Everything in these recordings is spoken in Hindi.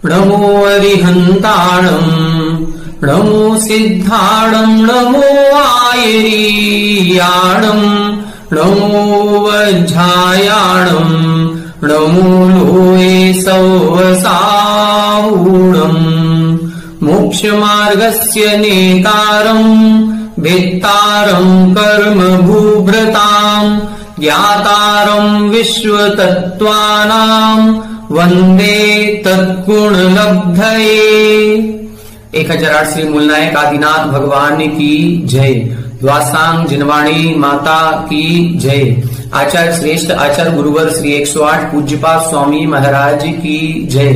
नमो अरिहन्ताणम् नमो सिद्धाणम् नमो आयरीयाणम् नमो वज्रायाणम् नमो लोये सौवसाहूणम् मोक्षमार्गस्य नेतारम् वेत्तारम् कर्म भूभृताम् ज्ञातारम् विश्वतत्त्वानाम् वंदे तत्गुणलब्धये। 1008 श्री मूलनायक आदिनाथ भगवान की जय। द्वासांग जिनवाणी माता की जय। आचार्य श्रेष्ठ आचार्य गुरुवर श्री 108 पूज्यपाद स्वामी महाराज की जय।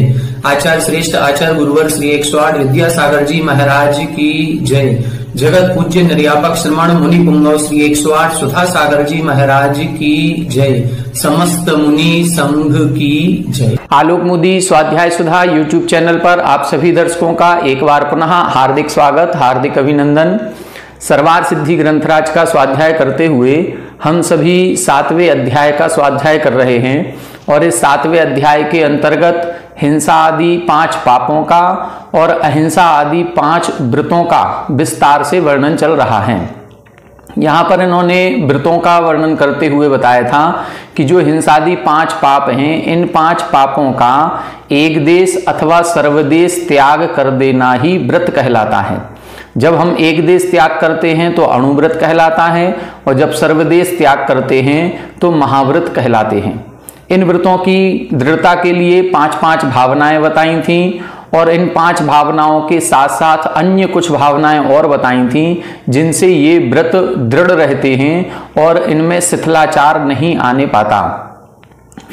आचार्य श्रेष्ठ आचार्य गुरुवर श्री 108 विद्यासागर जी महाराज की जय। जगत पूज्य निर्यापक श्रमण मुनि पुंगव श्री 108 सुधा सागर जी महाराज की जय। समस्त मुनि संघ की जय। आलोक मोदी स्वाध्याय सुधा यूट्यूब चैनल पर आप सभी दर्शकों का एक बार पुनः हार्दिक स्वागत, हार्दिक अभिनंदन। सर्वार सिद्धि ग्रंथराज का स्वाध्याय करते हुए हम सभी 7वें अध्याय का स्वाध्याय कर रहे हैं और इस 7वें अध्याय के अंतर्गत हिंसा आदि 5 पापों का और अहिंसा आदि 5 व्रतों का विस्तार से वर्णन चल रहा है। यहाँ पर इन्होंने व्रतों का वर्णन करते हुए बताया था कि जो हिंसादि 5 पाप हैं, इन 5 पापों का एक देश अथवा सर्वदेश त्याग कर देना ही व्रत कहलाता है। जब हम एक देश त्याग करते हैं तो अणुव्रत कहलाता है और जब सर्वदेश त्याग करते हैं तो महाव्रत कहलाते हैं। इन व्रतों की दृढ़ता के लिए 5-5 भावनाएं बताई थीं और इन 5 भावनाओं के साथ साथ अन्य कुछ भावनाएं और बताई थीं जिनसे ये व्रत दृढ़ रहते हैं और इनमें शिथिलाचार नहीं आने पाता।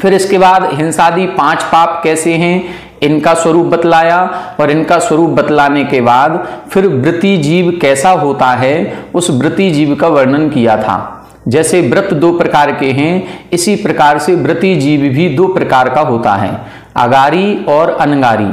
फिर इसके बाद हिंसादि 5 पाप कैसे हैं, इनका स्वरूप बतलाया और इनका स्वरूप बतलाने के बाद फिर व्रती जीव कैसा होता है उस व्रती जीव का वर्णन किया था। जैसे व्रत 2 प्रकार के हैं, इसी प्रकार से व्रती जीव भी 2 प्रकार का होता है, अगारी और अनगारी।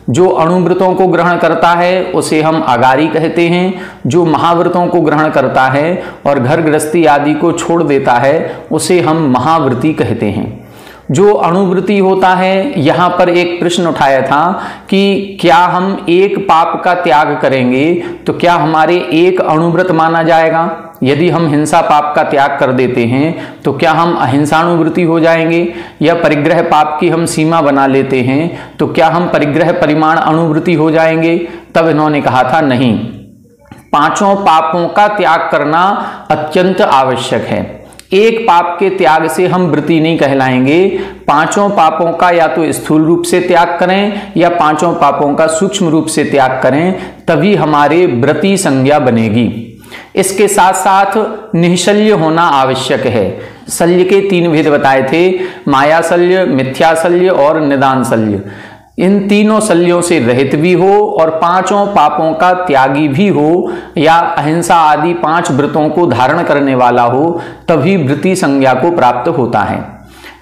जो अणुव्रतों को ग्रहण करता है उसे हम अगारी कहते हैं, जो महाव्रतों को ग्रहण करता है और घर गृहस्थी आदि को छोड़ देता है उसे हम महाव्रती कहते हैं। जो अणुव्रती होता है, यहाँ पर एक प्रश्न उठाया था कि क्या हम एक पाप का त्याग करेंगे तो क्या हमारे एक अणुव्रत माना जाएगा? यदि हम हिंसा पाप का त्याग कर देते हैं तो क्या हम अहिंसाणुव्रती हो जाएंगे? या परिग्रह पाप की हम सीमा बना लेते हैं तो क्या हम परिग्रह परिमाण अणुव्रती हो जाएंगे? तब इन्होंने कहा था नहीं, 5 पापों का त्याग करना अत्यंत आवश्यक है। एक पाप के त्याग से हम व्रती नहीं कहलाएंगे। 5 पापों का या तो स्थूल रूप से त्याग करें या 5 पापों का सूक्ष्म रूप से त्याग करें, तभी हमारे व्रती संज्ञा बनेगी। इसके साथ साथ निःशल्य होना आवश्यक है। शल्य के 3 भेद बताए थे, माया शल्य, मिथ्या शल्य और निदान शल्य। इन तीनों शल्यों से रहित भी हो और 5 पापों का त्यागी भी हो या अहिंसा आदि 5 व्रतों को धारण करने वाला हो, तभी व्रती संज्ञा को प्राप्त होता है।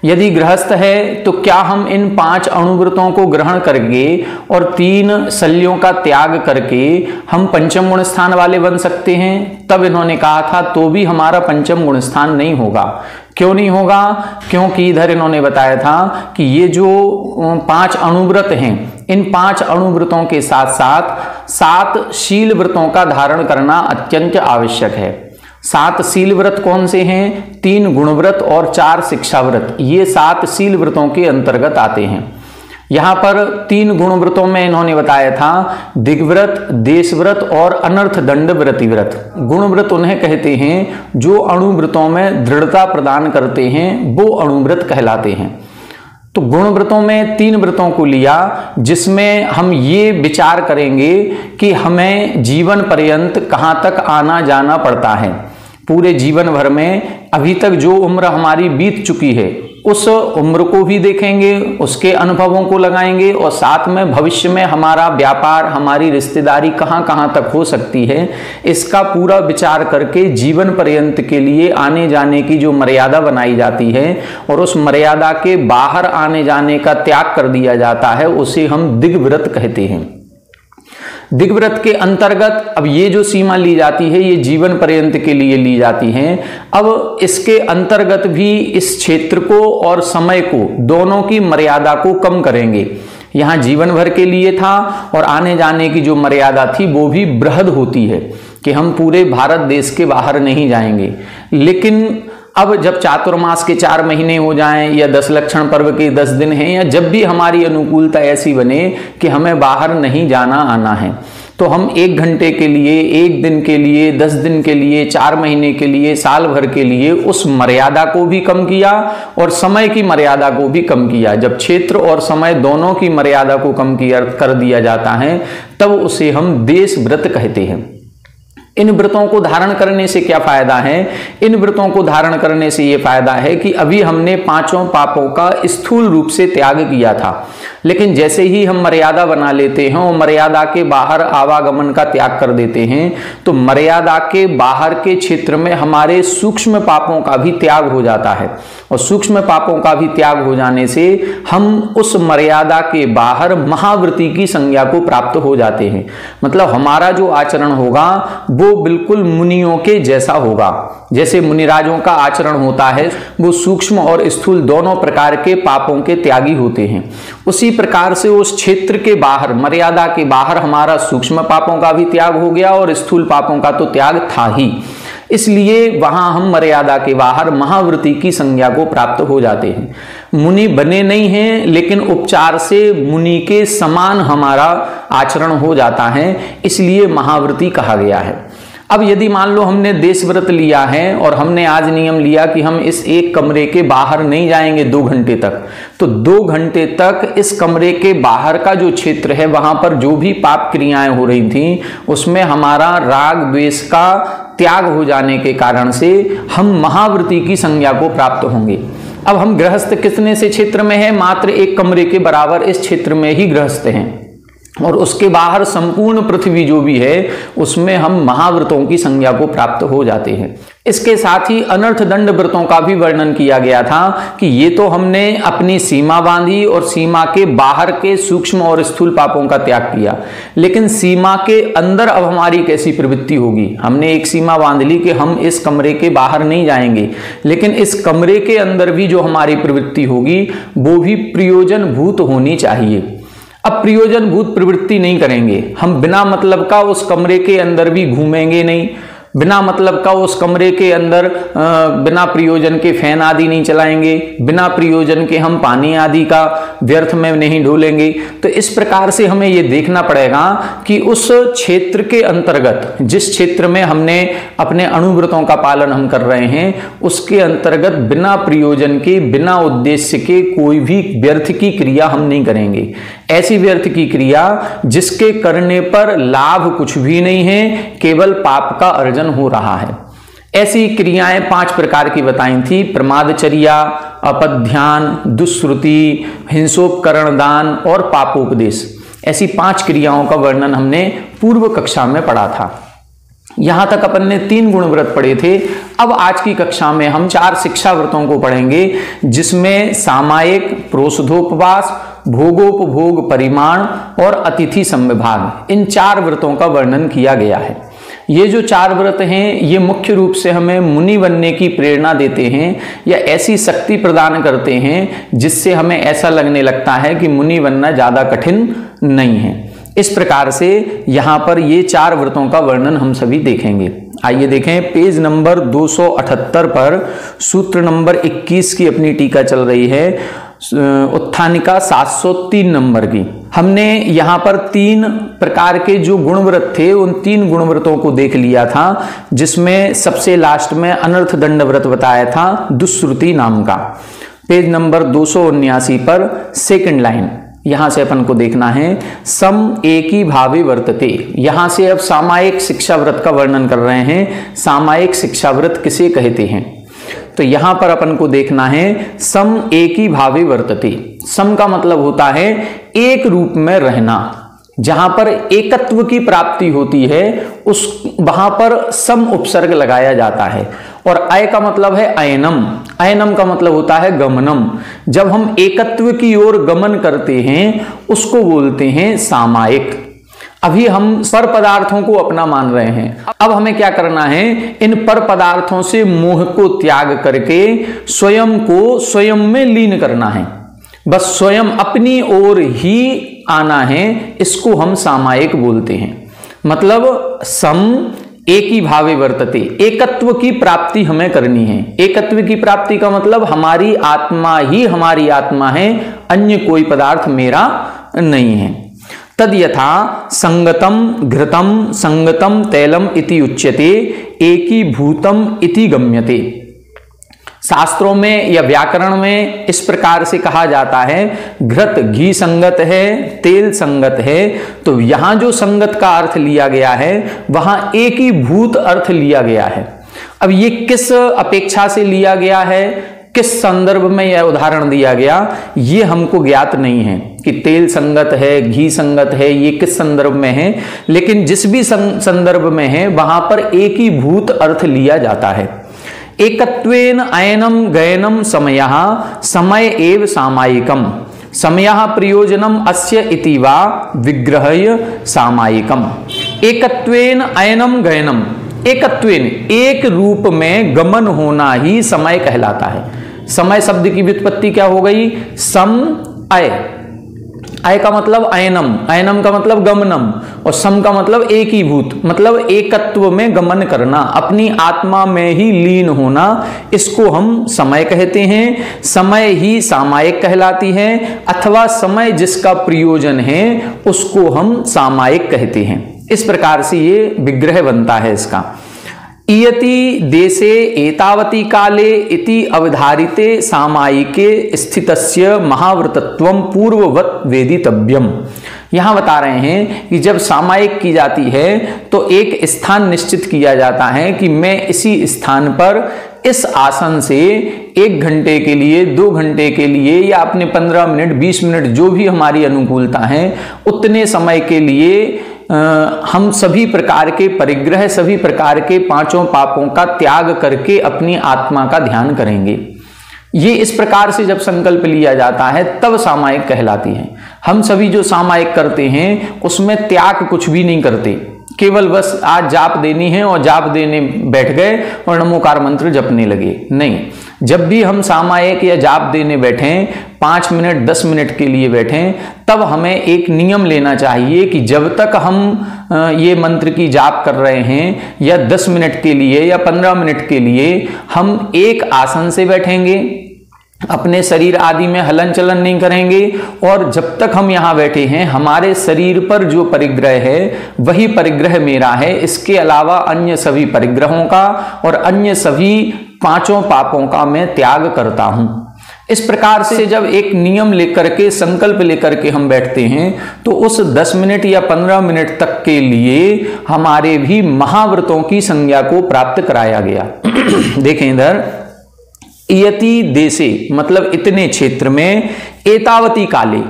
यदि गृहस्थ है तो क्या हम इन 5 अणुव्रतों को ग्रहण करके और 3 शल्यों का त्याग करके हम पंचम गुण स्थान वाले बन सकते हैं? तब इन्होंने कहा था तो भी हमारा पंचम गुण स्थान नहीं होगा। क्यों नहीं होगा? क्योंकि इधर इन्होंने बताया था कि ये जो 5 अणुव्रत हैं, इन 5 अणुव्रतों के साथ साथ 7 शील व्रतों का धारण करना अत्यंत आवश्यक है। 7 शील व्रत कौन से हैं? 3 गुणव्रत और 4 शिक्षा व्रत, ये 7 शील व्रतों के अंतर्गत आते हैं। यहाँ पर 3 गुणव्रतों में इन्होंने बताया था दिग्व्रत, देशव्रत और अनर्थ दंड व्रति व्रत। गुणव्रत उन्हें कहते हैं जो अणुव्रतों में दृढ़ता प्रदान करते हैं, वो अणुव्रत कहलाते हैं। तो गुणव्रतों में 3 व्रतों को लिया जिसमें हम ये विचार करेंगे कि हमें जीवन पर्यंत कहाँ तक आना जाना पड़ता है। पूरे जीवन भर में अभी तक जो उम्र हमारी बीत चुकी है उस उम्र को भी देखेंगे, उसके अनुभवों को लगाएंगे और साथ में भविष्य में हमारा व्यापार, हमारी रिश्तेदारी कहाँ कहाँ तक हो सकती है, इसका पूरा विचार करके जीवन पर्यंत के लिए आने जाने की जो मर्यादा बनाई जाती है और उस मर्यादा के बाहर आने जाने का त्याग कर दिया जाता है, उसे हम दिग्व्रत कहते हैं। दिग्व्रत के अंतर्गत अब ये जो सीमा ली जाती है ये जीवन पर्यंत के लिए ली जाती है। अब इसके अंतर्गत भी इस क्षेत्र को और समय को, दोनों की मर्यादा को कम करेंगे। यहाँ जीवन भर के लिए था और आने जाने की जो मर्यादा थी वो भी बृहद होती है कि हम पूरे भारत देश के बाहर नहीं जाएंगे। लेकिन अब जब चातुर्मास के 4 महीने हो जाएं या 10 लक्षण पर्व के 10 दिन हैं या जब भी हमारी अनुकूलता ऐसी बने कि हमें बाहर नहीं जाना आना है, तो हम 1 घंटे के लिए, 1 दिन के लिए, 10 दिन के लिए, 4 महीने के लिए, साल भर के लिए उस मर्यादा को भी कम किया और समय की मर्यादा को भी कम किया। जब क्षेत्र और समय दोनों की मर्यादा को कम कर दिया जाता है तब उसे हम देश व्रत कहते हैं। इन व्रतों को धारण करने से क्या फायदा है? इन व्रतों को धारण करने से यह फायदा है कि अभी हमने 5 पापों का स्थूल रूप से त्याग किया था, लेकिन जैसे ही हम मर्यादा बना लेते हैं और मर्यादा के बाहर आवागमन का त्याग कर देते हैं तो मर्यादा के बाहर के क्षेत्र में हमारे सूक्ष्म पापों का भी त्याग हो जाता है और सूक्ष्म पापों का भी त्याग हो जाने से हम उस मर्यादा के बाहर महाव्रती की संज्ञा को प्राप्त हो जाते हैं। मतलब हमारा जो आचरण होगा वो बिल्कुल मुनियों के जैसा होगा। जैसे मुनिराजों का आचरण होता है वो सूक्ष्म और स्थूल दोनों प्रकार के पापों के त्यागी होते हैं, उसी प्रकार से उस क्षेत्र के बाहर, मर्यादा के बाहर हमारा सूक्ष्म पापों का भी त्याग हो गया और स्थूल पापों का तो त्याग था ही, इसलिए वहां हम मर्यादा के बाहर महाव्रती की संज्ञा को प्राप्त हो जाते हैं। मुनि बने नहीं हैं लेकिन उपचार से मुनि के समान हमारा आचरण हो जाता है, इसलिए महाव्रती कहा गया है। अब यदि मान लो हमने देश व्रत लिया है और हमने आज नियम लिया कि हम इस एक कमरे के बाहर नहीं जाएंगे 2 घंटे तक, तो 2 घंटे तक इस कमरे के बाहर का जो क्षेत्र है वहां पर जो भी पाप क्रियाएं हो रही थी उसमें हमारा राग द्वेष का त्याग हो जाने के कारण से हम महाव्रती की संज्ञा को प्राप्त होंगे। अब हम गृहस्थ कितने से क्षेत्र में है? मात्र 1 कमरे के बराबर इस क्षेत्र में ही गृहस्थ हैं और उसके बाहर संपूर्ण पृथ्वी जो भी है उसमें हम महाव्रतों की संज्ञा को प्राप्त हो जाते हैं। इसके साथ ही अनर्थ दंड व्रतों का भी वर्णन किया गया था कि ये तो हमने अपनी सीमा बांधी और सीमा के बाहर के सूक्ष्म और स्थूल पापों का त्याग किया, लेकिन सीमा के अंदर अब हमारी कैसी प्रवृत्ति होगी? हमने एक सीमा बांध ली कि हम इस कमरे के बाहर नहीं जाएंगे, लेकिन इस कमरे के अंदर भी जो हमारी प्रवृत्ति होगी वो भी प्रयोजन भूत होनी चाहिए। अब प्रयोजन भूत प्रवृत्ति नहीं करेंगे हम, बिना मतलब का उस कमरे के अंदर भी घूमेंगे नहीं, बिना मतलब का उस कमरे के अंदर बिना प्रयोजन के फैन आदि नहीं चलाएंगे, बिना प्रयोजन के हम पानी आदि का व्यर्थ में नहीं ढोलेंगे। तो इस प्रकार से हमें ये देखना पड़ेगा कि उस क्षेत्र के अंतर्गत, जिस क्षेत्र में हमने अपने अणुव्रतों का पालन हम कर रहे हैं उसके अंतर्गत बिना प्रयोजन के, बिना उद्देश्य के कोई भी व्यर्थ की क्रिया हम नहीं करेंगे। ऐसी व्यर्थ की क्रिया जिसके करने पर लाभ कुछ भी नहीं है, केवल पाप का अर्जन हो रहा है। ऐसी क्रियाएं 5 प्रकार की बताई थी: प्रमादचर्या, अपध्यान, दुष्श्रुति, हिंसोपकरण दान और पापोपदेश। ऐसी 5 क्रियाओं का वर्णन हमने पूर्व कक्षा में पढ़ा था। यहां तक अपन ने 3 गुण व्रत पढ़े थे। अब आज की कक्षा में हम 4 शिक्षा व्रतों को पढ़ेंगे, जिसमें सामायिक, प्रोषधोपवास, भोगोपभोग परिमाण और अतिथि संविभाग, इन 4 व्रतों का वर्णन किया गया है। ये जो 4 व्रत हैं ये मुख्य रूप से हमें मुनि बनने की प्रेरणा देते हैं या ऐसी शक्ति प्रदान करते हैं जिससे हमें ऐसा लगने लगता है कि मुनि बनना ज्यादा कठिन नहीं है। इस प्रकार से यहाँ पर ये 4 व्रतों का वर्णन हम सभी देखेंगे। आइए देखें, पेज नंबर 278 पर सूत्र नंबर 21 की अपनी टीका चल रही है, उत्थानिका 703 नंबर की। हमने यहाँ पर 3 प्रकार के जो गुणव्रत थे उन 3 गुणव्रतों को देख लिया था, जिसमें सबसे लास्ट में अनर्थ दंड व्रत बताया था दुष्श्रुति नाम का। पेज नंबर 279 पर सेकंड लाइन, यहां से अपन को देखना है, सम एकी भावे वर्तते। यहां से अब सामायिक शिक्षा व्रत का वर्णन कर रहे हैं। सामायिक शिक्षा व्रत किसे कहते हैं? तो यहां पर अपन को देखना है सम एकी भावे वर्तते। सम का मतलब होता है एक रूप में रहना, जहां पर एकत्व की प्राप्ति होती है उस वहां पर सम उपसर्ग लगाया जाता है। और अय का मतलब है अयनम, अयनम का मतलब होता है गमनम। जब हम एकत्व की ओर गमन करते हैं उसको बोलते हैं सामायिक। अभी हम पर पदार्थों को अपना मान रहे हैं, अब हमें क्या करना है, इन पर पदार्थों से मोह को त्याग करके स्वयं को स्वयं में लीन करना है। बस स्वयं अपनी ओर ही आना है, इसको हम सामायिक बोलते हैं। मतलब सम एकी भावे वर्तते, एकत्व की प्राप्ति हमें करनी है। एकत्व की प्राप्ति का मतलब हमारी आत्मा ही हमारी आत्मा है, अन्य कोई पदार्थ मेरा नहीं है। तद यथा संगतम घृतम संगतम तैलम इति उच्यते एकीभूतम इति गम्यते। शास्त्रों में या व्याकरण में इस प्रकार से कहा जाता है, घृत घी संगत है, तेल संगत है, तो यहां जो संगत का अर्थ लिया गया है वहां एक ही भूत अर्थ लिया गया है। अब ये किस अपेक्षा से लिया गया है, किस संदर्भ में यह उदाहरण दिया गया, ये हमको ज्ञात नहीं है कि तेल संगत है, घी संगत है, ये किस संदर्भ में है, लेकिन जिस भी संदर्भ में है वहां पर एक ही भूत अर्थ लिया जाता है। एकत्वेन अयनम गयनम समयः समय एव सामायिकम, समयः प्रयोजनम अस्य इति वा विग्रह्य सामायिकम। एकत्वेन अयनम गयनम, एकत्वेन एक रूप में गमन होना ही समय कहलाता है। समय शब्द की व्युत्पत्ति क्या हो गई, सम अय, अय का मतलब अयनम, अयनम का मतलब गमनम, और सम का मतलब एकीभूत, मतलब एकत्व में गमन करना, अपनी आत्मा में ही लीन होना, इसको हम समय कहते हैं। समय ही सामायिक कहलाती है, अथवा समय जिसका प्रयोजन है उसको हम सामायिक कहते हैं। इस प्रकार से ये विग्रह बनता है इसका। इयति देशे एतावती काले इति अवधारिते सामायिके स्थितस्य महाव्रतत्वं पूर्ववत वेदितव्यम। यहां बता रहे हैं कि जब सामायिक की जाती है तो एक स्थान निश्चित किया जाता है कि मैं इसी स्थान पर इस आसन से 1 घंटे के लिए, 2 घंटे के लिए, या अपने 15 मिनट 20 मिनट जो भी हमारी अनुकूलता है उतने समय के लिए हम सभी प्रकार के परिग्रह, सभी प्रकार के 5 पापों का त्याग करके अपनी आत्मा का ध्यान करेंगे। ये इस प्रकार से जब संकल्प लिया जाता है तब सामायिक कहलाती है। हम सभी जो सामायिक करते हैं उसमें त्याग कुछ भी नहीं करते, केवल बस आज जाप देनी है और जाप देने बैठ गए और नमोकार मंत्र जपने लगे। नहीं, जब भी हम सामायिक या जाप देने बैठें, 5 मिनट 10 मिनट के लिए बैठें, तब हमें एक नियम लेना चाहिए कि जब तक हम ये मंत्र की जाप कर रहे हैं, या 10 मिनट के लिए या 15 मिनट के लिए हम एक आसन से बैठेंगे, अपने शरीर आदि में हलन चलन नहीं करेंगे, और जब तक हम यहाँ बैठे हैं हमारे शरीर पर जो परिग्रह है वही परिग्रह मेरा है, इसके अलावा अन्य सभी परिग्रहों का और अन्य सभी 5 पापों का मैं त्याग करता हूं। इस प्रकार से जब एक नियम लेकर के, संकल्प लेकर के हम बैठते हैं तो उस 10 मिनट या 15 मिनट तक के लिए हमारे भी महाव्रतों की संज्ञा को प्राप्त कराया गया। देखें इधर, इयति देशे मतलब इतने क्षेत्र में, एतावती काले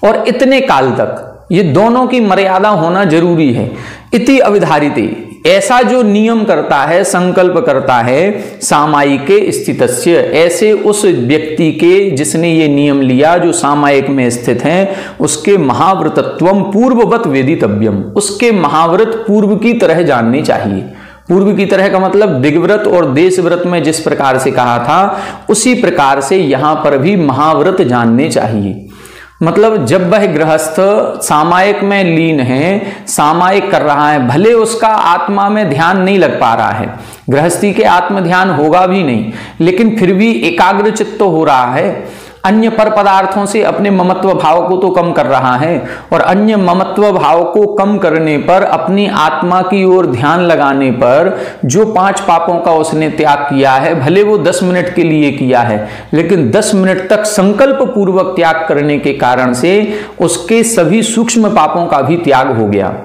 और इतने काल तक, ये दोनों की मर्यादा होना जरूरी है। इति अवधारिते, ऐसा जो नियम करता है, संकल्प करता है, सामायिके स्थितस्य, ऐसे उस व्यक्ति के जिसने ये नियम लिया, जो सामायिक में स्थित है, उसके महाव्रतत्वम पूर्ववत वेदितव्यम, उसके महाव्रत पूर्व की तरह जानने चाहिए। पूर्व की तरह का मतलब दिग्व्रत और देशव्रत में जिस प्रकार से कहा था उसी प्रकार से यहां पर भी महाव्रत जानने चाहिए। मतलब जब वह गृहस्थ सामायिक में लीन है, सामायिक कर रहा है, भले उसका आत्मा में ध्यान नहीं लग पा रहा है, गृहस्थी के आत्म ध्यान होगा भी नहीं, लेकिन फिर भी एकाग्र चित्त हो रहा है, अन्य पर पदार्थों से अपने ममत्व भाव को तो कम कर रहा है, और अन्य ममत्व भाव को कम करने पर, अपनी आत्मा की ओर ध्यान लगाने पर जो 5 पापों का उसने त्याग किया है, भले वो 10 मिनट के लिए किया है, लेकिन 10 मिनट तक संकल्प पूर्वक त्याग करने के कारण से उसके सभी सूक्ष्म पापों का भी त्याग हो गया।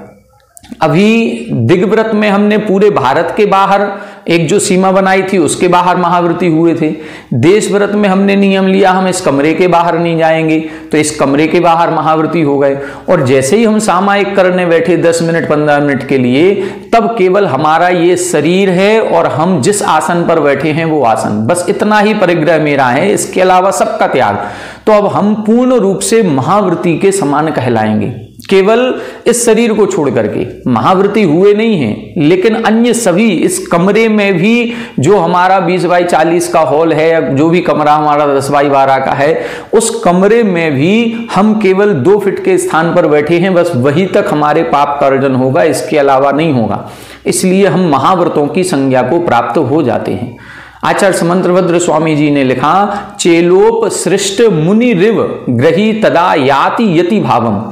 अभी दिग्व्रत में हमने पूरे भारत के बाहर एक जो सीमा बनाई थी उसके बाहर महाव्रती हुए थे। देशव्रत में हमने नियम लिया हम इस कमरे के बाहर नहीं जाएंगे, तो इस कमरे के बाहर महाव्रती हो गए। और जैसे ही हम सामायिक करने बैठे 10 मिनट 15 मिनट के लिए, तब केवल हमारा ये शरीर है और हम जिस आसन पर बैठे हैं वो आसन, बस इतना ही परिग्रह मेरा है, इसके अलावा सबका त्याग। तो अब हम पूर्ण रूप से महाव्रती के समान कहलाएंगे। केवल इस शरीर को छोड़ करके महाव्रती हुए नहीं हैं, लेकिन अन्य सभी इस कमरे में भी जो हमारा 20 बाई 40 का हॉल है या जो भी कमरा हमारा 10 बाई 12 का है, उस कमरे में भी हम केवल 2 फीट के स्थान पर बैठे हैं, बस वही तक हमारे पाप का अर्जन होगा, इसके अलावा नहीं होगा। इसलिए हम महाव्रतों की संज्ञा को प्राप्त हो जाते हैं। आचार्य समंतभद्र स्वामी जी ने लिखा, चेलोप सृष्ट मुनि रिव ग्रही तदा याति यति भावम।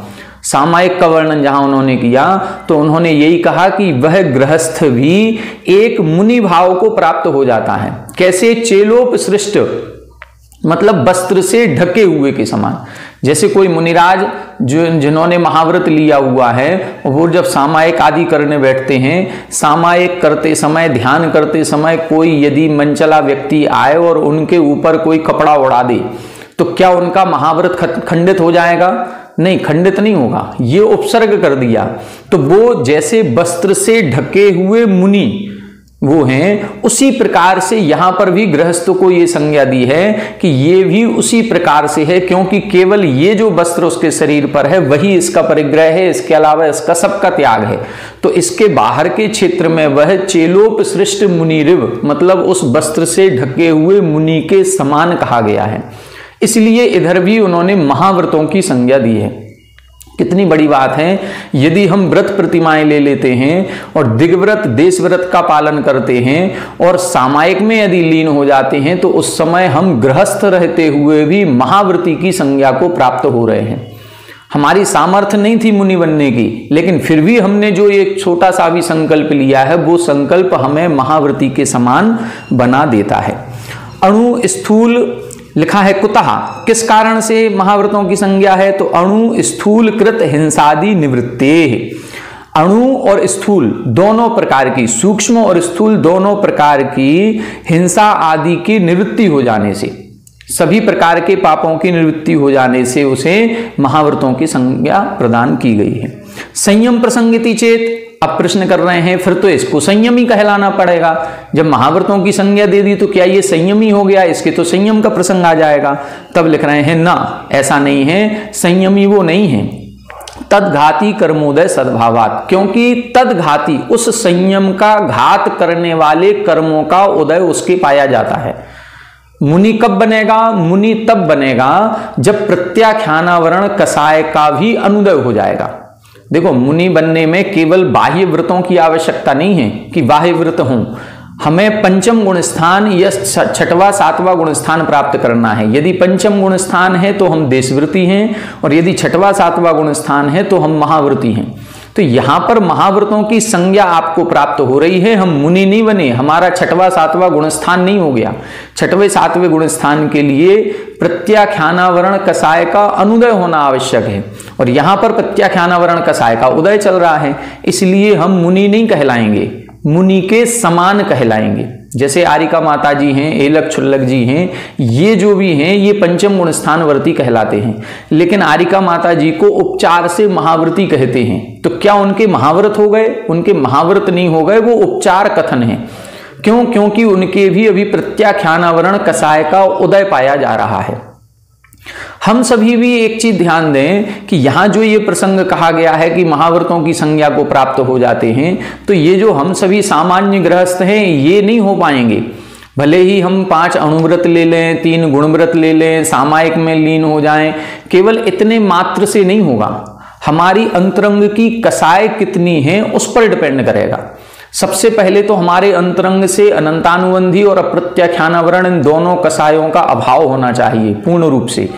सामायिक का वर्णन जहां उन्होंने किया तो उन्होंने यही कहा कि वह गृहस्थ भी एक मुनि भाव को प्राप्त हो जाता है। कैसे? चेलोप सृष्ट मतलब वस्त्र से ढके हुए के समान। जैसे कोई मुनिराज जिन्होंने महाव्रत लिया हुआ है, वो जब सामायिक आदि करने बैठते हैं, सामायिक करते समय, ध्यान करते समय कोई यदि मनचला व्यक्ति आए और उनके ऊपर कोई कपड़ा उड़ा दे तो क्या उनका महाव्रत खंडित हो जाएगा? नहीं, खंडित नहीं होगा। ये उपसर्ग कर दिया तो वो जैसे वस्त्र से ढके हुए मुनि वो हैं, उसी प्रकार से यहां पर भी गृहस्थ को ये संज्ञा दी है कि ये भी उसी प्रकार से है, क्योंकि केवल ये जो वस्त्र उसके शरीर पर है वही इसका परिग्रह है, इसके अलावा इसका सबका त्याग है। तो इसके बाहर के क्षेत्र में वह चेलोप सृष्ट मुनिरिव मतलब उस वस्त्र से ढके हुए मुनि के समान कहा गया है। इसलिए इधर भी उन्होंने महाव्रतों की संज्ञा दी है। कितनी बड़ी बात है, यदि हम व्रत प्रतिमाएं ले लेते हैं और दिग्व्रत देश व्रत का पालन करते हैं और सामायिक में यदि लीन हो जाते हैं तो उस समय हम गृहस्थ रहते हुए भी महाव्रती की संज्ञा को प्राप्त हो रहे हैं। हमारी सामर्थ्य नहीं थी मुनि बनने की, लेकिन फिर भी हमने जो एक छोटा सा भी संकल्प लिया है वो संकल्प हमें महाव्रती के समान बना देता है। अणु स्थूल लिखा है कुतः, किस कारण से महाव्रतों की संज्ञा है? तो अणु स्थूल कृत हिंसादि निवृत्ते। अणु और स्थूल दोनों प्रकार की, सूक्ष्म और स्थूल दोनों प्रकार की हिंसा आदि की निवृत्ति हो जाने से, सभी प्रकार के पापों की निवृत्ति हो जाने से उसे महाव्रतों की संज्ञा प्रदान की गई है। संयम प्रसंगिति चेत, अब प्रश्न कर रहे हैं फिर तो इसको संयमी कहलाना पड़ेगा। जब महाव्रतों की संज्ञा दे दी तो क्या ये संयमी हो गया? इसके तो संयम का प्रसंग आ जाएगा। तब लिख रहे हैं ना, ऐसा नहीं है, संयमी वो नहीं है। तदघाती कर्मोदय सद्भावात, क्योंकि तदघाती उस संयम का घात करने वाले कर्मों का उदय उसके पाया जाता है। मुनि कब बनेगा? मुनि तब बनेगा जब प्रत्याख्यानावरण कसाय का भी अनुदय हो जाएगा। देखो, मुनि बनने में केवल बाह्य व्रतों की आवश्यकता नहीं है कि बाह्य व्रत हों, हमें पंचम गुण स्थान या 6वां 7वां गुण स्थान प्राप्त करना है। यदि पंचम गुण स्थान है तो हम देशव्रती हैं, और यदि 6वां 7वां गुण स्थान है तो हम महाव्रती हैं। तो यहां पर महाव्रतों की संज्ञा आपको प्राप्त हो रही है। हम मुनि नहीं बने, हमारा 6वां 7वां गुण स्थान नहीं हो गया। 6वें 7वें गुण स्थान के लिए प्रत्याख्यानावरण कसाय का अनुदय होना आवश्यक है, और यहां पर प्रत्याख्यानावरण कसाय का उदय चल रहा है, इसलिए हम मुनि नहीं कहलाएंगे, मुनि के समान कहलाएंगे। जैसे आरिका माता जी हैं, एलक छुल्लक जी हैं, ये जो भी हैं ये पंचम गुण स्थानवर्ती कहलाते हैं, लेकिन आरिका माता जी को उपचार से महाव्रती कहते हैं। तो क्या उनके महाव्रत हो गए? उनके महाव्रत नहीं हो गए, वो उपचार कथन है। क्यों? क्योंकि उनके भी अभी प्रत्याख्यानावरण कसाय का उदय पाया जा रहा है। हम सभी भी एक चीज ध्यान दें कि यहां जो ये प्रसंग कहा गया है कि महाव्रतों की संज्ञा को प्राप्त हो जाते हैं, तो ये जो हम सभी सामान्य गृहस्थ हैं ये नहीं हो पाएंगे। भले ही हम 5 अणुव्रत ले लें, 3 गुणव्रत ले लें, सामायिक में लीन हो जाएं, केवल इतने मात्र से नहीं होगा। हमारी अंतरंग की कसाय कितनी है उस पर डिपेंड करेगा। सबसे पहले तो हमारे अंतरंग से अनंतानुबंधी और अप्रत्याख्यानावरण इन दोनों कसायों का अभाव होना चाहिए पूर्ण रूप से,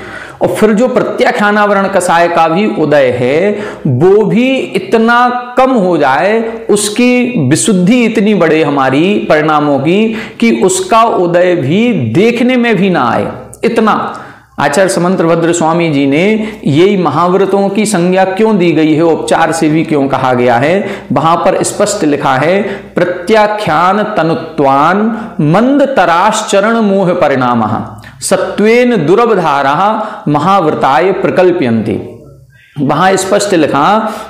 और फिर जो प्रत्याख्यानावरण कसाय का भी उदय है वो भी इतना कम हो जाए, उसकी विशुद्धि इतनी बढ़े हमारी परिणामों की कि उसका उदय भी देखने में भी ना आए, इतना। आचार्य समंतभद्र स्वामी जी ने यही महाव्रतों की संज्ञा क्यों दी गई है, उपचार से भी क्यों कहा गया है, वहां पर स्पष्ट लिखा है, प्रत्याख्यान तनुत्वान मंद तराश्चरण मोह परिणाम सत्वेन दुरवधारा महाव्रताय प्रकल्प्यन्ते। वहां स्पष्ट लिखा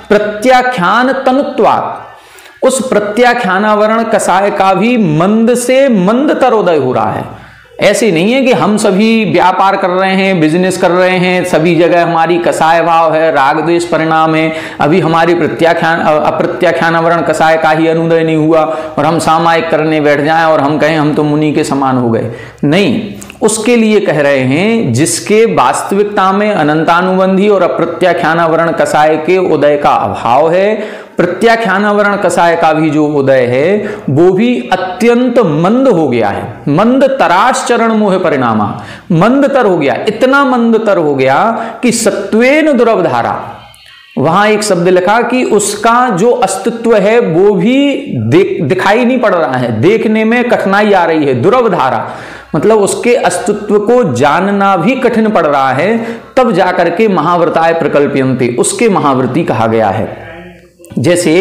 प्रत्याख्यान तनुत्वात्, उस प्रत्याख्यानावरण कसाय का भी मंद से मंद तरोदय हो रहा है। ऐसे नहीं है कि हम सभी व्यापार कर रहे हैं, बिजनेस कर रहे हैं, सभी जगह हमारी कसाय भाव है, राग द्वेष परिणाम है, अभी हमारी अप्रत्याख्यानावरण कसाय का ही अनुदय नहीं हुआ और हम सामायिक करने बैठ जाएं और हम कहें हम तो मुनि के समान हो गए। नहीं, उसके लिए कह रहे हैं जिसके वास्तविकता में अनंतानुबंधी और अप्रत्याख्यानावरण कसाय के उदय का अभाव है, प्रत्याख्यानावरण कसाय का भी जो उदय है वो भी अत्यंत मंद हो गया है। मंद तराश चरण मोह परिणामा, मंदतर हो गया, इतना मंदतर हो गया कि सत्वेन दुरवधारा, वहां एक शब्द लिखा कि उसका जो अस्तित्व है वो भी दिखाई नहीं पड़ रहा है, देखने में कठिनाई आ रही है। दुरवधारा मतलब उसके अस्तित्व को जानना भी कठिन पड़ रहा है, तब जाकर के महाव्रताय प्रकल्पयन्ते, उसके महाव्रती कहा गया है। जैसे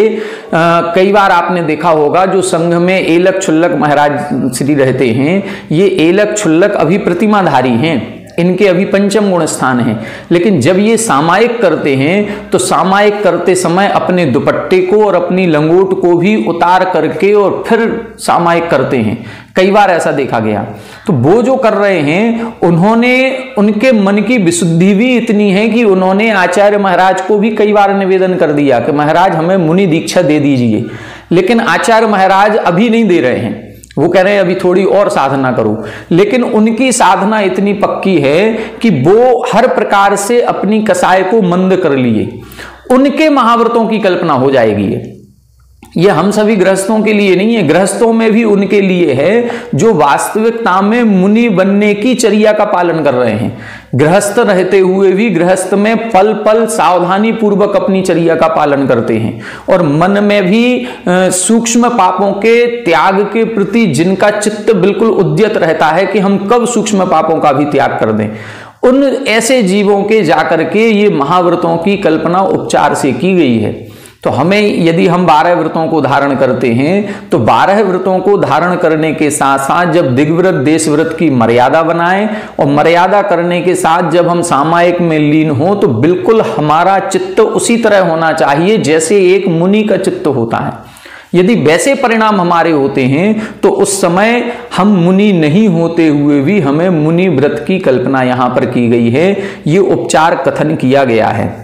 कई बार आपने देखा होगा जो संघ में एलक क्षुल्लक महाराज श्री रहते हैं, ये एलक क्षुल्लक अभी प्रतिमाधारी हैं, इनके अभी पंचम गुण स्थान है, लेकिन जब ये सामायिक करते हैं तो सामायिक करते समय अपने दुपट्टे को और अपनी लंगोट को भी उतार करके और फिर सामायिक करते हैं। कई बार ऐसा देखा गया। तो वो जो कर रहे हैं उन्होंने, उनके मन की विशुद्धि भी इतनी है कि उन्होंने आचार्य महाराज को भी कई बार निवेदन कर दिया कि महाराज हमें मुनि दीक्षा दे दीजिए, लेकिन आचार्य महाराज अभी नहीं दे रहे हैं, वो कह रहे हैं अभी थोड़ी और साधना करो। लेकिन उनकी साधना इतनी पक्की है कि वो हर प्रकार से अपनी कसाय को मंद कर लिए, उनके महाव्रतों की कल्पना हो जाएगी। ये हम सभी गृहस्थों के लिए नहीं है, गृहस्थों में भी उनके लिए है जो वास्तविकता में मुनि बनने की चर्या का पालन कर रहे हैं। गृहस्थ रहते हुए भी गृहस्थ में पल पल सावधानी पूर्वक अपनी चर्या का पालन करते हैं और मन में भी सूक्ष्म पापों के त्याग के प्रति जिनका चित्त बिल्कुल उद्यत रहता है कि हम कब सूक्ष्म पापों का भी त्याग कर दें, उन ऐसे जीवों के जाकर के ये महाव्रतों की कल्पना उपचार से की गई है। तो हमें, यदि हम 12 व्रतों को धारण करते हैं तो 12 व्रतों को धारण करने के साथ साथ जब दिग्व्रत देश व्रत की मर्यादा बनाएं और मर्यादा करने के साथ जब हम सामायिक में लीन हो तो बिल्कुल हमारा चित्त उसी तरह होना चाहिए जैसे एक मुनि का चित्त होता है। यदि वैसे परिणाम हमारे होते हैं तो उस समय हम मुनि नहीं होते हुए भी हमें मुनि व्रत की कल्पना यहां पर की गई है, ये उपचार कथन किया गया है।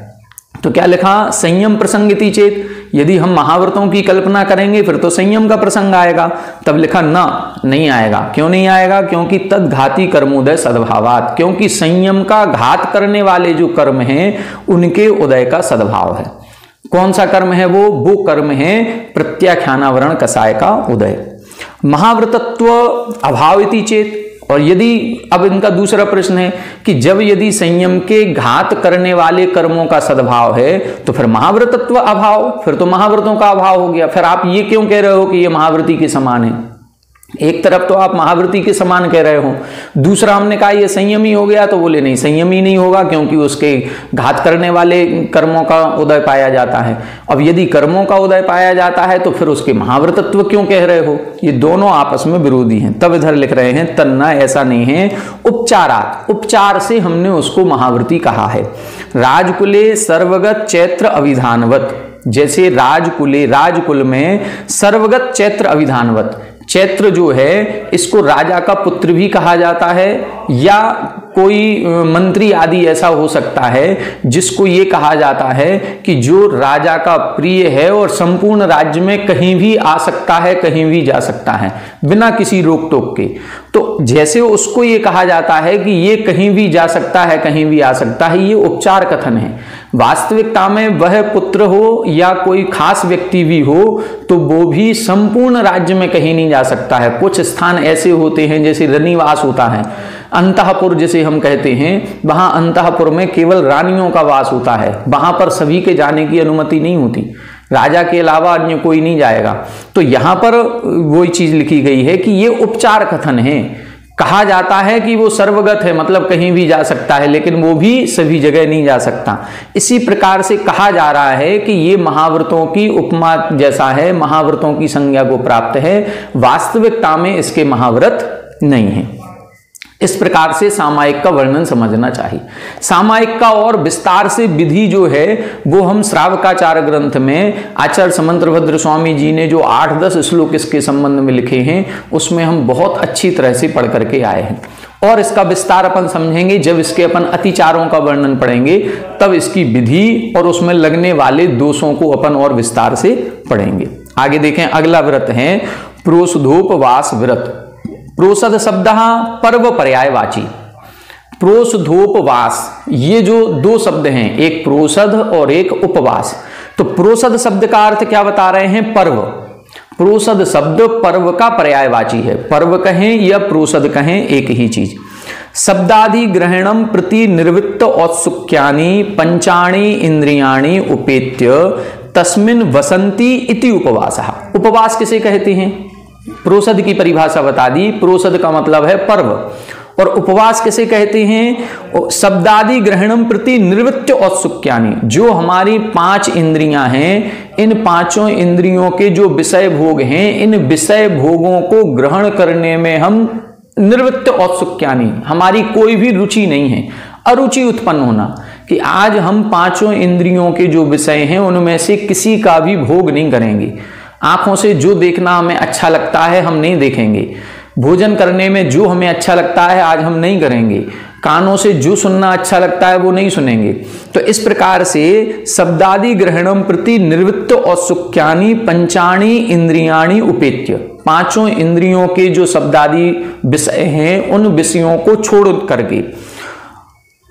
तो क्या लिखा, संयम प्रसंगिति चेत, यदि हम महाव्रतों की कल्पना करेंगे फिर तो संयम का प्रसंग आएगा। तब लिखा ना, नहीं आएगा। क्यों नहीं आएगा? क्योंकि तद्घाती कर्मोदय सद्भावात, क्योंकि संयम का घात करने वाले जो कर्म हैं उनके उदय का सद्भाव है। कौन सा कर्म है वो कर्म है प्रत्याख्यानावरण कसाय का उदय। महाव्रतत्व अभाविति चेत, और यदि, अब इनका दूसरा प्रश्न है कि जब यदि संयम के घात करने वाले कर्मों का सद्भाव है तो फिर महाव्रतत्व अभाव, फिर तो महाव्रतों का अभाव हो गया। फिर आप ये क्यों कह रहे हो कि ये महाव्रती के समान है? एक तरफ तो आप महाव्रती के समान कह रहे हो, दूसरा हमने कहा ये संयमी हो गया, तो बोले नहीं संयमी नहीं होगा क्योंकि उसके घात करने वाले कर्मों का उदय पाया जाता है। अब यदि कर्मों का उदय पाया जाता है तो फिर उसके महाव्रतत्व क्यों कह रहे हो? ये दोनों आपस में विरोधी हैं। तब इधर लिख रहे हैं तन्ना, ऐसा नहीं है, उपचारात, उपचार से हमने उसको महाव्रती कहा है। राजकुले सर्वगत चैत्र अभिधानवत, जैसे राजकुले, राजकुल में सर्वगत चैत्र अभिधानवत, चैत्र जो है इसको राजा का पुत्र भी कहा जाता है या कोई मंत्री आदि ऐसा हो सकता है जिसको ये कहा जाता है कि जो राजा का प्रिय है और संपूर्ण राज्य में कहीं भी आ सकता है, कहीं भी जा सकता है बिना किसी रोक टोक के। तो जैसे उसको ये कहा जाता है कि ये कहीं भी जा सकता है, कहीं भी आ सकता है, ये उपचार कथन है। वास्तविकता में वह पुत्र हो या कोई खास व्यक्ति भी हो तो वो भी संपूर्ण राज्य में कहीं नहीं जा सकता है। कुछ स्थान ऐसे होते हैं जैसे रनिवास होता है, अंतःपुर जिसे हम कहते हैं, वहां अंतःपुर में केवल रानियों का वास होता है, वहां पर सभी के जाने की अनुमति नहीं होती, राजा के अलावा अन्य कोई नहीं जाएगा। तो यहां पर वही चीज लिखी गई है कि ये उपचार कथन है। कहा जाता है कि वो सर्वगत है, मतलब कहीं भी जा सकता है, लेकिन वो भी सभी जगह नहीं जा सकता। इसी प्रकार से कहा जा रहा है कि ये महाव्रतों की उपमा जैसा है, महाव्रतों की संज्ञा को प्राप्त है, वास्तविकता में इसके महाव्रत नहीं है। इस प्रकार से सामायिक का वर्णन समझना चाहिए। सामायिक का और विस्तार से विधि जो है वो हम श्रावकाचार ग्रंथ में आचार्य समंतभद्र स्वामी जी ने जो 8-10 श्लोक इसके संबंध में लिखे हैं उसमें हम बहुत अच्छी तरह से पढ़ करके आए हैं, और इसका विस्तार अपन समझेंगे जब इसके अपन अतिचारों का वर्णन पढ़ेंगे, तब इसकी विधि और उसमें लगने वाले दोषों को अपन और विस्तार से पढ़ेंगे। आगे देखें, अगला व्रत है प्रोषधोपवास व्रत। प्रोषध शब्द पर्व पर्यायवाची। प्रोषधोपवास, ये जो दो शब्द हैं, एक प्रोषध और एक उपवास। तो प्रोषध शब्द का अर्थ क्या बता रहे हैं? पर्व। प्रोषध शब्द पर्व का पर्यायवाची है। पर्व कहें या प्रोषध कहें, एक ही चीज। शब्दादि ग्रहणम प्रति निर्वृत्त औत्सुक्यानि पंचाणि इंद्रियाणि उपेत्य तस्मिन् वसंती इति उपवासः। उपवास किसे कहते हैं? प्रोषध की परिभाषा बता दी। प्रोषध का मतलब है पर्व, और उपवास किसे कहते हैं? शब्दादि ग्रहणम प्रति निवृत्त औत्सुक्यानि। जो हमारी 5 इंद्रियां हैं, इन 5 इंद्रियों के जो विषय भोग हैं, इन विषय भोगों को ग्रहण करने में हम निवृत्त औत्सुक्यानि, हमारी कोई भी रुचि नहीं है। अरुचि उत्पन्न होना कि आज हम 5 इंद्रियों के जो विषय हैं उनमें से किसी का भी भोग नहीं करेंगे। आंखों से जो देखना हमें अच्छा लगता है हम नहीं देखेंगे। भोजन करने में जो हमें अच्छा लगता है आज हम नहीं करेंगे। कानों से जो सुनना अच्छा लगता है वो नहीं सुनेंगे। तो इस प्रकार से शब्दादि ग्रहणम प्रति निर्वृत्त औत्सुक्यानि पंचाणि इंद्रियाणि उपेत्य, 5 इंद्रियों के जो शब्दादि विषय हैं उन विषयों को छोड़ करके,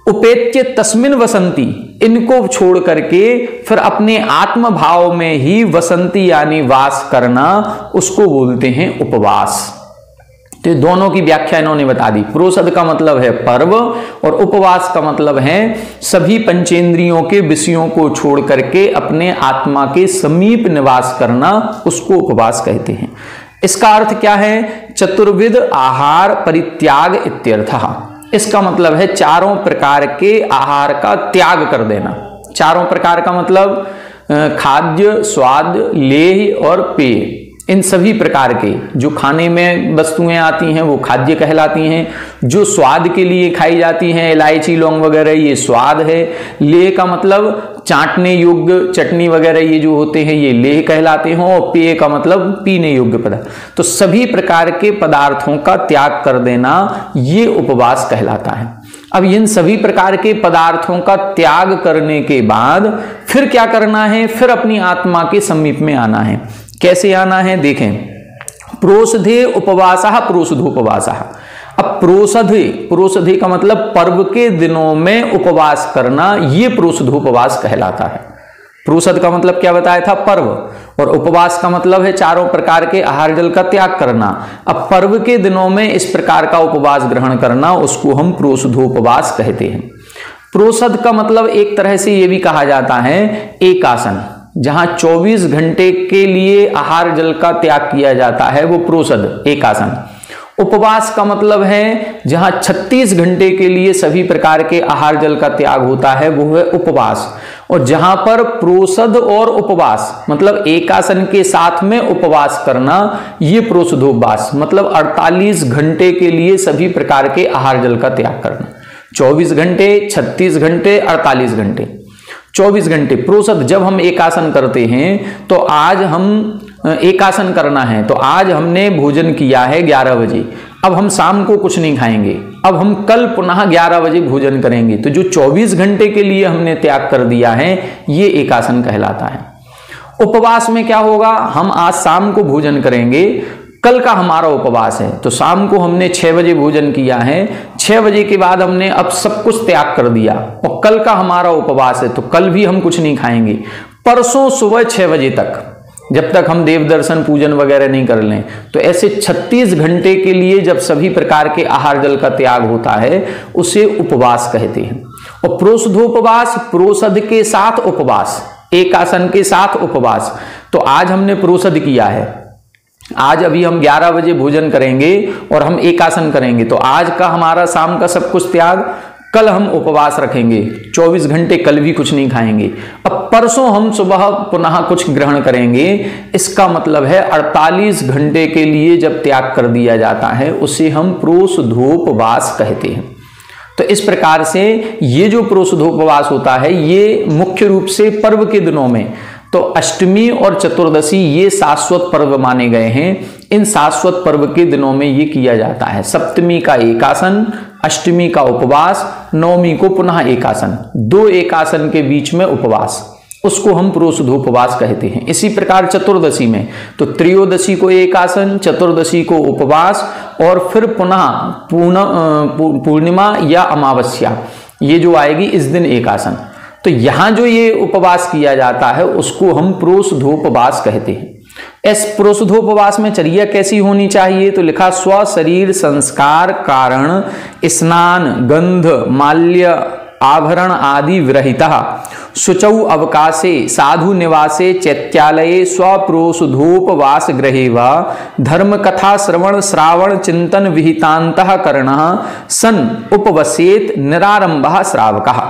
उपेत्य तस्मिन् वसंती, इनको छोड़ करके फिर अपने आत्म भाव में ही वसंती यानी वास करना, उसको बोलते हैं उपवास। तो दोनों की व्याख्या इन्होंने बता दी। प्रोषध का मतलब है पर्व और उपवास का मतलब है सभी पंचेंद्रियों के विषयों को छोड़ करके अपने आत्मा के समीप निवास करना, उसको उपवास कहते हैं। इसका अर्थ क्या है? चतुर्विध आहार परित्याग इत्यर्थः। इसका मतलब है 4 प्रकार के आहार का त्याग कर देना। 4 प्रकार का मतलब खाद्य, स्वाद, लेह और पेय। इन सभी प्रकार के जो खाने में वस्तुएं आती हैं वो खाद्य कहलाती हैं। जो स्वाद के लिए खाई जाती हैं, इलायची लौंग वगैरह, ये स्वाद है। लेह का मतलब चाटने योग्य चटनी वगैरह ये जो होते हैं ये लेह कहलाते हैं, और पेय का मतलब पीने योग्य पदार्थ। तो सभी प्रकार के पदार्थों का त्याग कर देना ये उपवास कहलाता है। अब इन सभी प्रकार के पदार्थों का त्याग करने के बाद फिर क्या करना है? फिर अपनी आत्मा के समीप में आना है। कैसे आना है देखें। प्रोषधे उपवासः प्रोषधोपवासः। अब प्रोषधे का मतलब पर्व के दिनों में उपवास करना, ये प्रोषधोपवास कहलाता है। प्रोषध का मतलब क्या बताया था? पर्व, और उपवास का मतलब है 4 प्रकार के आहार जल का त्याग करना। अब पर्व के दिनों में इस प्रकार का उपवास ग्रहण करना, उसको हम प्रोषधोपवास कहते हैं। प्रोषध का मतलब एक तरह से ये भी कहा जाता है एकासन, जहां 24 घंटे के लिए आहार जल का त्याग किया जाता है वो प्रोषध एकासन। उपवास का मतलब है जहां 36 घंटे के लिए सभी प्रकार के आहार जल का त्याग होता है वो है उपवास। और जहां पर प्रोषध और उपवास मतलब एकासन के साथ में उपवास करना, ये प्रोषधोपवास मतलब 48 घंटे के लिए सभी प्रकार के आहार जल का त्याग करना। 24 घंटे, 36 घंटे, 48 घंटे, 24 घंटे प्रोषध। जब हम एकासन करते हैं तो आज हम एकासन करना है, तो आज हमने भोजन किया है 11 बजे, अब हम शाम को कुछ नहीं खाएंगे, अब हम कल पुनः 11 बजे भोजन करेंगे। तो जो 24 घंटे के लिए हमने त्याग कर दिया है ये एकासन कहलाता है। उपवास में क्या होगा? हम आज शाम को भोजन करेंगे, कल का हमारा उपवास है, तो शाम को हमने 6 बजे भोजन किया है, 6 बजे के बाद हमने अब सब कुछ त्याग कर दिया और कल का हमारा उपवास है, तो कल भी हम कुछ नहीं खाएंगे। परसों सुबह 6 बजे तक, जब तक हम देव दर्शन पूजन वगैरह नहीं कर लें, तो ऐसे 36 घंटे के लिए जब सभी प्रकार के आहार जल का त्याग होता है उसे उपवास कहते हैं। और प्रोषधोपवास, प्रोषध के साथ उपवास, एकासन के साथ उपवास। तो आज हमने प्रोषध किया है, आज अभी हम 11 बजे भोजन करेंगे और हम एकासन करेंगे, तो आज का हमारा शाम का सब कुछ त्याग, कल हम उपवास रखेंगे, 24 घंटे कल भी कुछ नहीं खाएंगे, अब परसों हम सुबह पुनः कुछ ग्रहण करेंगे। इसका मतलब है 48 घंटे के लिए जब त्याग कर दिया जाता है उसे हम प्रोषधोपवास कहते हैं। तो इस प्रकार से ये जो प्रोषधोपवास होता है ये मुख्य रूप से पर्व के दिनों में, तो अष्टमी और चतुर्दशी ये शाश्वत पर्व माने गए हैं। इन शाश्वत पर्व के दिनों में ये किया जाता है। सप्तमी का एकासन, अष्टमी का उपवास, नवमी को पुनः एकासन, 2 एकासन के बीच में उपवास, उसको हम प्रोषधोपवास कहते हैं। इसी प्रकार चतुर्दशी में तो त्रयोदशी को एकासन, चतुर्दशी को उपवास और फिर पुनः पूर्णिमा या अमावस्या ये जो आएगी इस दिन एकासन। तो यहां जो ये उपवास किया जाता है उसको हम प्रोषधोपवास कहते हैं। इस प्रोषधोपवास में चर्या कैसी होनी चाहिए? तो लिखा स्व शरीर संस्कार कारण स्नान गंध माल्य आभरण आदि विरहितः शुचौ अवकाशे साधु निवासे चैत्यालये स्वप्रोषधोपवास गृहे वा धर्म कथा श्रवण श्रावण चिंतन विहितांतः करणः सन उपवसेत निरारंभः श्रावकः।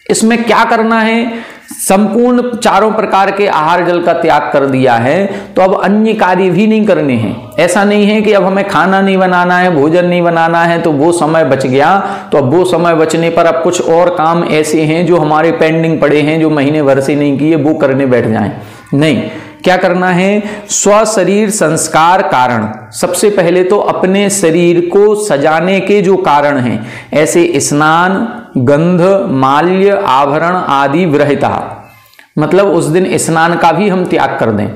इसमें क्या करना है? संपूर्ण चारों प्रकार के आहार जल का त्याग कर दिया है तो अब अन्य कार्य भी नहीं करने हैं। ऐसा नहीं है कि अब हमें खाना नहीं बनाना है, भोजन नहीं बनाना है, तो वो समय बच गया, तो अब वो समय बचने पर अब कुछ और काम ऐसे हैं जो हमारे पेंडिंग पड़े हैं, जो महीने भर से नहीं किए, वो करने बैठ जाएं। नहीं, क्या करना है? स्व शरीर संस्कार कारण, सबसे पहले तो अपने शरीर को सजाने के जो कारण हैं, ऐसे स्नान गंध माल्य आभरण आदि विरहिता, मतलब उस दिन स्नान का भी हम त्याग कर दें।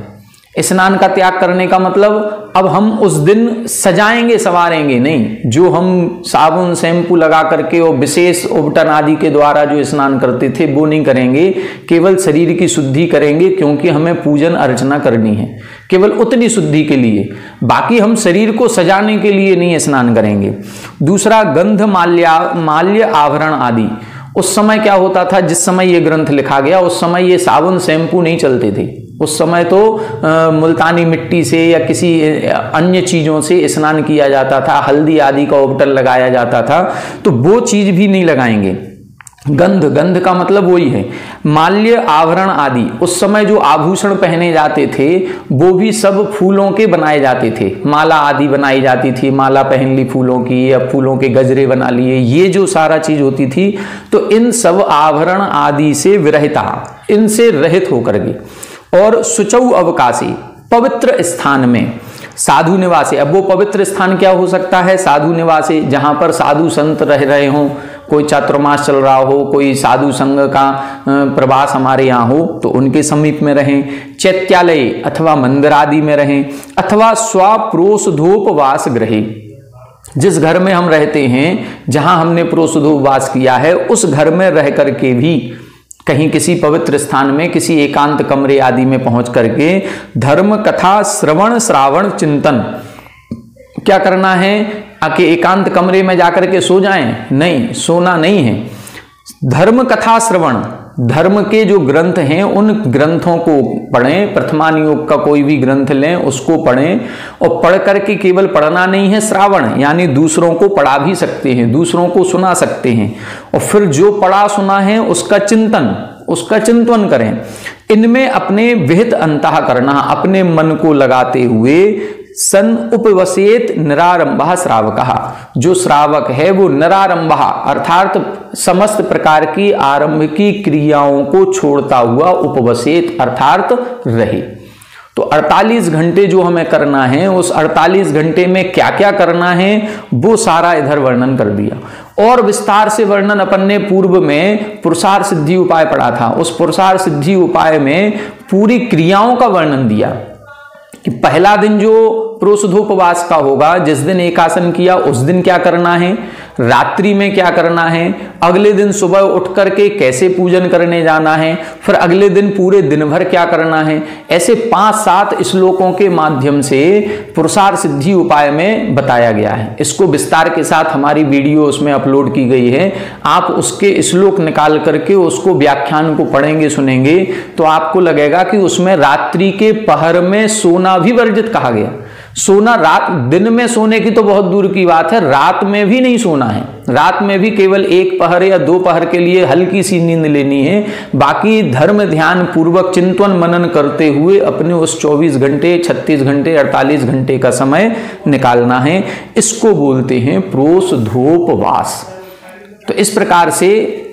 स्नान का त्याग करने का मतलब अब हम उस दिन सजाएंगे संवारेंगे नहीं, जो हम साबुन शैम्पू लगा करके और विशेष उबटन आदि के द्वारा जो स्नान करते थे वो नहीं करेंगे, केवल शरीर की शुद्धि करेंगे, क्योंकि हमें पूजन अर्चना करनी है, केवल उतनी शुद्धि के लिए, बाकी हम शरीर को सजाने के लिए नहीं स्नान करेंगे। दूसरा गंध माल्य आभरण आदि, उस समय क्या होता था, जिस समय ये ग्रंथ लिखा गया उस समय ये साबुन शैम्पू नहीं चलते थे। उस समय तो मुल्तानी मिट्टी से या किसी अन्य चीजों से स्नान किया जाता था, हल्दी आदि का उपटन लगाया जाता था, तो वो चीज भी नहीं लगाएंगे। गंध का मतलब वही है। माल्य आभरण आदि, उस समय जो आभूषण पहने जाते थे वो भी सब फूलों के बनाए जाते थे, माला आदि बनाई जाती थी, माला पहन ली फूलों की या फूलों के गजरे बना लिए, ये जो सारा चीज होती थी, तो इन सब आभरण आदि से विरहिता, इनसे रहित होकर के, और शुचौ अवकाशी, पवित्र स्थान में, साधु निवासी। अब वो पवित्र स्थान क्या हो सकता है? साधु निवासी, जहां पर साधु संत रह रहे हों, कोई चातुर्मास चल रहा हो, कोई साधु संघ का प्रवास हमारे यहाँ हो तो उनके समीप में रहें, चैत्यालय अथवा मंदिर आदि में रहें, अथवा स्वप्रोषधोपवास गृहे, जिस घर में हम रहते हैं, जहां हमने प्रोषधोपवास किया है, उस घर में रह करके भी कहीं किसी पवित्र स्थान में किसी एकांत कमरे आदि में पहुंच करके धर्म कथा श्रवण श्रावण चिंतन, क्या करना है? आके एकांत कमरे में जाकर के सो जाएं? नहीं, सोना नहीं है। धर्म कथा श्रवण, धर्म के जो ग्रंथ हैं उन ग्रंथों को पढ़ें, प्रथमान योग का कोई भी ग्रंथ लें उसको पढ़ें, और पढ़ करके केवल पढ़ना नहीं है, श्रावण यानी दूसरों को पढ़ा भी सकते हैं, दूसरों को सुना सकते हैं, और फिर जो पढ़ा सुना है उसका चिंतन करें। इनमें अपने विहित अंतः करना, अपने मन को लगाते हुए सन उपवसेत निरारंभः श्रावकः, जो श्रावक है वो निरारंभः अर्थात समस्त प्रकार की आरंभ की क्रियाओं को छोड़ता हुआ उपवसेत अर्थात रहे। तो 48 घंटे जो हमें करना है, उस 48 घंटे में क्या क्या करना है वो सारा इधर वर्णन कर दिया। और विस्तार से वर्णन अपन ने पूर्व में पुरुषार्थ सिद्धि उपाय पढ़ा था। उस पुरुषार्थ सिद्धि उपाय में पूरी क्रियाओं का वर्णन दिया कि पहला दिन जो प्रोषधोपवास का होगा, जिस दिन एकासन किया उस दिन क्या करना है, रात्रि में क्या करना है, अगले दिन सुबह उठ करके कैसे पूजन करने जाना है, फिर अगले दिन पूरे दिन भर क्या करना है। ऐसे 5-7 श्लोकों के माध्यम से पुरुषार्थ सिद्धि उपाय में बताया गया है। इसको विस्तार के साथ हमारी वीडियो उसमें अपलोड की गई है। आप उसके श्लोक निकाल करके उसको व्याख्यान को पढ़ेंगे सुनेंगे तो आपको लगेगा कि उसमें रात्रि के पहर में सोना भी वर्जित कहा गया। सोना रात, दिन में सोने की तो बहुत दूर की बात है, रात में भी नहीं सोना है। रात में भी केवल 1 पहर या 2 पहर के लिए हल्की सी नींद लेनी है। बाकी धर्म ध्यान पूर्वक चिंतन मनन करते हुए अपने उस 24 घंटे, 36 घंटे, 48 घंटे का समय निकालना है। इसको बोलते हैं प्रोषधोपवास। तो इस प्रकार से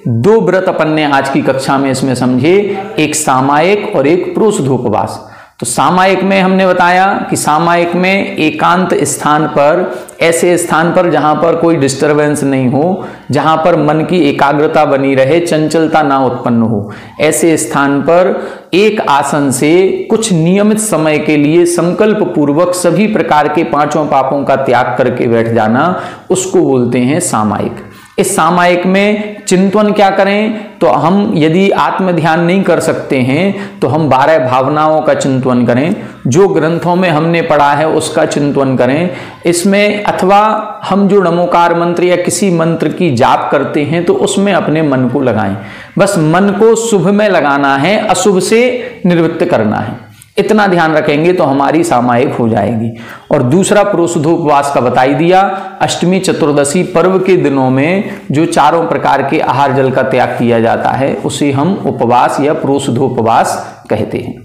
2 व्रत अपन ने आज की कक्षा में इसमें समझे, एक सामायिक और एक प्रोषधोपवास। तो सामायिक में हमने बताया कि सामायिक में एकांत स्थान पर, ऐसे स्थान पर जहां पर कोई डिस्टरबेंस नहीं हो, जहां पर मन की एकाग्रता बनी रहे, चंचलता ना उत्पन्न हो, ऐसे स्थान पर एक आसन से कुछ नियमित समय के लिए संकल्प पूर्वक सभी प्रकार के 5 पापों का त्याग करके बैठ जाना, उसको बोलते हैं सामायिक। इस सामायिक में चिंतन क्या करें? तो हम यदि आत्म ध्यान नहीं कर सकते हैं तो हम 12 भावनाओं का चिंतन करें, जो ग्रंथों में हमने पढ़ा है उसका चिंतन करें इसमें, अथवा हम जो नमोकार मंत्र या किसी मंत्र की जाप करते हैं तो उसमें अपने मन को लगाएं। बस मन को शुभ में लगाना है, अशुभ से निवृत्त करना है। इतना ध्यान रखेंगे तो हमारी सामायिक हो जाएगी। और दूसरा प्रोषधोपवास का बताई दिया, अष्टमी चतुर्दशी पर्व के दिनों में जो 4 प्रकार के आहार जल का त्याग किया जाता है उसे हम उपवास या प्रोषधोपवास कहते हैं।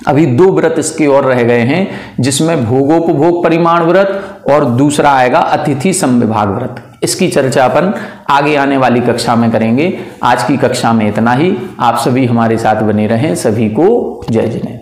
अभी 2 व्रत इसके और रह गए हैं, जिसमें भोगोपभोग परिमाण व्रत और दूसरा आएगा अतिथि समविभाग व्रत। इसकी चर्चा अपन आगे आने वाली कक्षा में करेंगे। आज की कक्षा में इतना ही। आप सभी हमारे साथ बने रहें। सभी को जय जिनेन्द्र।